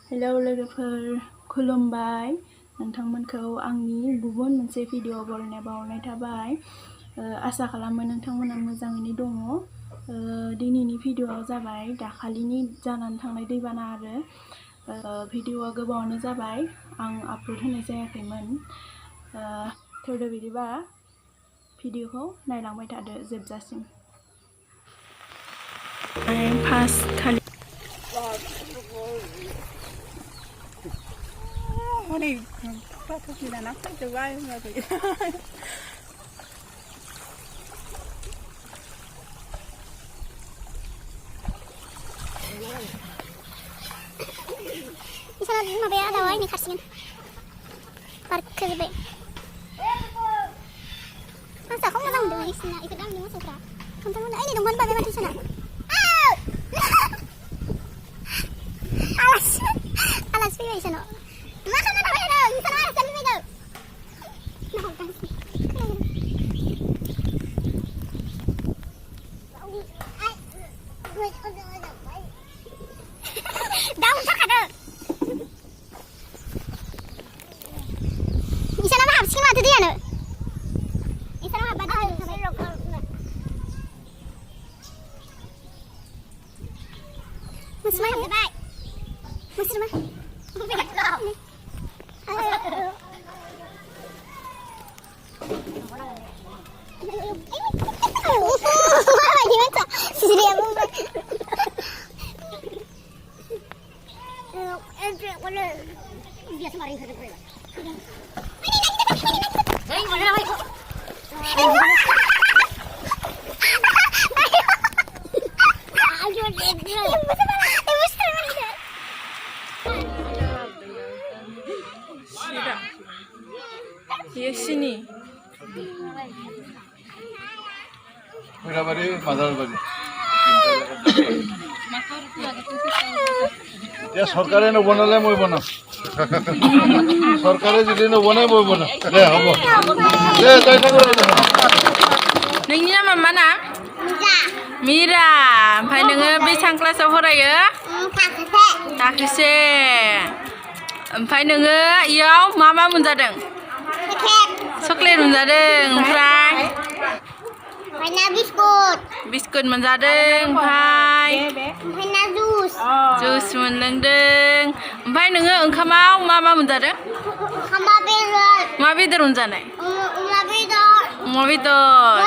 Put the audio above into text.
Hello लोगोफोर खुलुमबाय नोंथांमोनखौ आंनि गुबुन मोनसे भिडिअ बरायनाय बावनाय थाबाय आसा खालामो नोंथांमोना मोजाङैनो दङ दिनैनि भिडिअआ जाबाय दाखालिनि जानानै थांनाय दैबाना आरो भिडिअआ गोबावानो जाबाय आं आपल'ड होनाय जायाखैमोन थोदो बिदिबा भिडिअखौ नायलांबाय थादो जोबजासिम फार्स्ट खालि Ini patut tidak nampak jabai lagi. Di sana lima bea ada ini kasihkan. Parkir be. Masa kamu datang dulu di sana ikut dalam di masuk tak? Kamu tahu ini dong mana bea di sana? Alas bea di sana. Masa mana bea dah? Di sana ada sekali bea dah. Nah, kan. Daun tak ada. Di sana mah habis mati dia no. Di sana mah badan. Musma baik. Musma. Iya sini. Berapa mazar bari? Ya सरकारे न बनाले মই বনাম सरकारे যদি ন বনাই মই বনাম দে হ'ব দে তাই থাকো नोंनि नामा मा ना मिरा ओमफ्राय नोङो बेसेबां क्लासाव फरायो थाखोसे ओमफ्राय नोङो इयाव मा मोनजादों चकलेट मोनजादों ओमफ्राय बिस्कुट मोनजादों ओमफ्राय जुस मोनलोंदों ओमफ्राय नोङो ओंखामाव मा मोनजादों मा बेदर मोनजानाय अमा बेदर